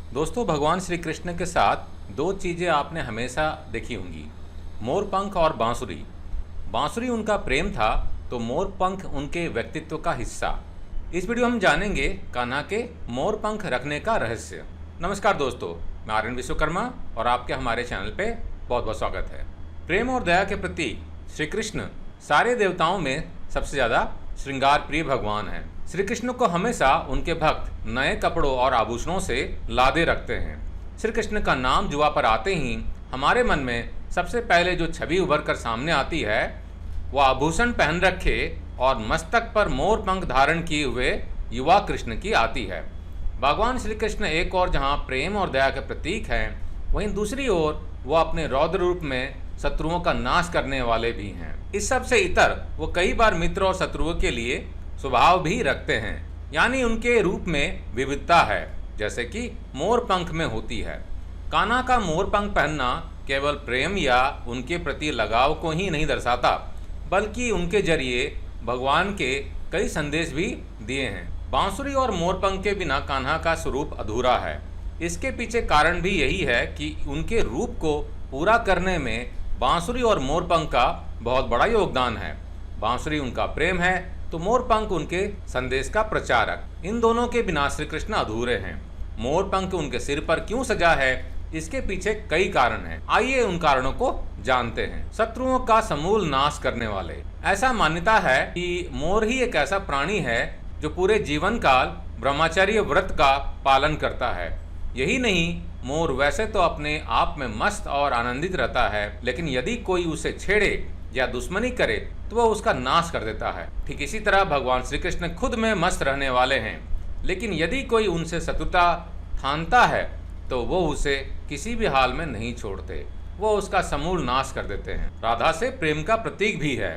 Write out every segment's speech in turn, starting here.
दोस्तों, भगवान श्री कृष्ण के साथ दो चीज़ें आपने हमेशा देखी होंगी, मोरपंख और बांसुरी। बांसुरी उनका प्रेम था तो मोरपंख उनके व्यक्तित्व का हिस्सा। इस वीडियो हम जानेंगे कान्हा के मोरपंख रखने का रहस्य। नमस्कार दोस्तों, मैं आर्यन विश्वकर्मा और आपके हमारे चैनल पे बहुत बहुत स्वागत है। प्रेम और दया के प्रतीक श्री कृष्ण सारे देवताओं में सबसे ज़्यादा श्रृंगार प्रिय भगवान हैं। श्री कृष्ण को हमेशा उनके भक्त नए कपड़ों और आभूषणों से लादे रखते हैं। श्री कृष्ण का नाम जुआ पर आते ही हमारे मन में सबसे पहले जो छवि उभर कर सामने आती है वह आभूषण पहन रखे और मस्तक पर मोर पंख धारण किए हुए युवा कृष्ण की आती है। भगवान श्री कृष्ण एक और जहाँ प्रेम और दया के प्रतीक हैं, वहीं दूसरी ओर वो अपने रौद्र रूप में शत्रुओं का नाश करने वाले भी हैं। इस सब से इतर वो कई बार मित्र और शत्रुओं के लिए स्वभाव भी रखते हैं, यानी उनके रूप में विविधता है, जैसे कि मोर पंख में होती है। कान्हा का मोर पंख पहनना केवल प्रेम या उनके प्रति लगाव को ही नहीं दर्शाता, बल्कि उनके जरिए भगवान के कई संदेश भी दिए हैं। बांसुरी और मोरपंख के बिना कान्हा का स्वरूप अधूरा है। इसके पीछे कारण भी यही है कि उनके रूप को पूरा करने में बांसुरी और मोरपंख का बहुत बड़ा योगदान है। बांसुरी उनका प्रेम है तो मोरपंख उनके संदेश का प्रचारक। इन दोनों के बिना श्री कृष्ण अधूरे हैं। मोरपंख उनके सिर पर क्यों सजा है, इसके पीछे कई कारण हैं। आइए उन कारणों को जानते हैं। शत्रुओं का समूल नाश करने वाले। ऐसा मान्यता है कि मोर ही एक ऐसा प्राणी है जो पूरे जीवन काल ब्रह्मचर्य व्रत का पालन करता है। यही नहीं, मोर वैसे तो अपने आप में मस्त और आनंदित रहता है, लेकिन यदि कोई उसे छेड़े या दुश्मनी करे तो वह उसका नाश कर देता है। ठीक इसी तरह भगवान श्री कृष्ण खुद में मस्त रहने वाले हैं, लेकिन यदि कोई उनसे शत्रुता ठानता है तो वो उसे किसी भी हाल में नहीं छोड़ते, वो उसका समूल नाश कर देते हैं। राधा से प्रेम का प्रतीक भी है।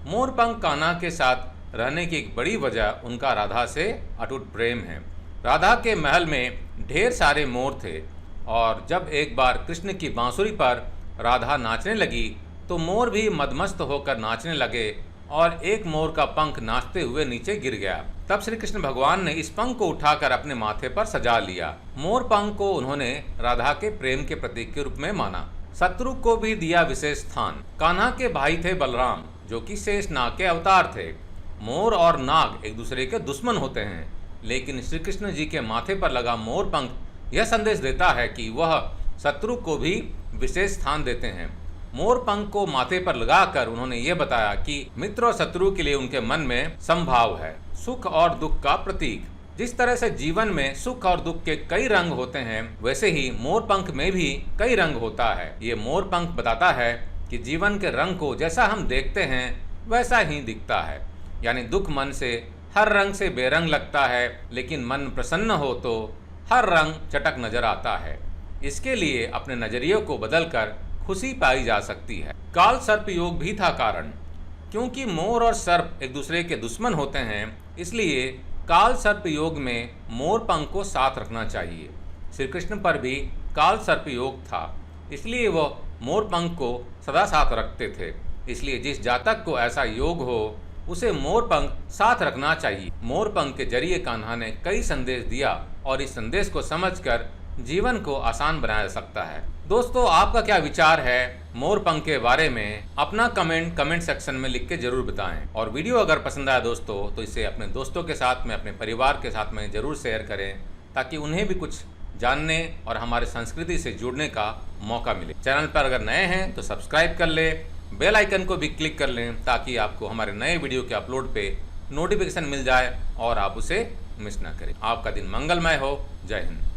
मोरपंख कान्हा के साथ रहने की एक बड़ी वजह उनका राधा से अटूट प्रेम है। राधा के महल में ढेर सारे मोर थे और जब एक बार कृष्ण की बांसुरी पर राधा नाचने लगी तो मोर भी मदमस्त होकर नाचने लगे और एक मोर का पंख नाचते हुए नीचे गिर गया। तब श्री कृष्ण भगवान ने इस पंख को उठाकर अपने माथे पर सजा लिया। मोर पंख को उन्होंने राधा के प्रेम के प्रतीक के रूप में माना। शत्रु को भी दिया विशेष स्थान। कान्हा के भाई थे बलराम, जो कि शेष नाग के अवतार थे। मोर और नाग एक दूसरे के दुश्मन होते हैं, लेकिन श्री कृष्ण जी के माथे पर लगा मोर पंख यह संदेश देता है कि वह शत्रु को भी विशेष स्थान देते हैं। मोर पंख को माथे पर लगाकर उन्होंने ये बताया कि मित्र और शत्रु के लिए उनके मन में समभाव है। सुख और दुख का प्रतीक। जिस तरह से जीवन में सुख और दुख के कई रंग होते हैं, वैसे ही मोर पंख में भी कई रंग होता है। ये मोर पंख बताता है कि जीवन के रंग को जैसा हम देखते हैं वैसा ही दिखता है, यानी दुख मन से हर रंग से बेरंग लगता है, लेकिन मन प्रसन्न हो तो हर रंग चटक नजर आता है। इसके लिए अपने नजरिए को बदलकर खुशी पाई जा सकती है। काल सर्प योग भी था कारण। क्योंकि मोर और सर्प एक दूसरे के दुश्मन होते हैं, इसलिए काल सर्प योग में मोर पंख को साथ रखना चाहिए। श्री कृष्ण पर भी काल सर्प योग था, इसलिए वह मोर पंख को सदा साथ रखते थे। इसलिए जिस जातक को ऐसा योग हो उसे मोर पंख साथ रखना चाहिए। मोर पंख के जरिए कान्हा ने कई संदेश दिया और इस संदेश को समझकर जीवन को आसान बनाया जा सकता है। दोस्तों, आपका क्या विचार है मोर पंख के बारे में? अपना कमेंट सेक्शन में लिख के जरूर बताएं। और वीडियो अगर पसंद आया दोस्तों तो इसे अपने दोस्तों के साथ में, अपने परिवार के साथ में जरूर शेयर करें, ताकि उन्हें भी कुछ जानने और हमारे संस्कृति से जुड़ने का मौका मिले। चैनल पर अगर नए हैं तो सब्सक्राइब कर ले, बेल आइकन को भी क्लिक कर लें, ताकि आपको हमारे नए वीडियो के अपलोड पे नोटिफिकेशन मिल जाए और आप उसे मिस ना करें। आपका दिन मंगलमय हो। जय हिंद।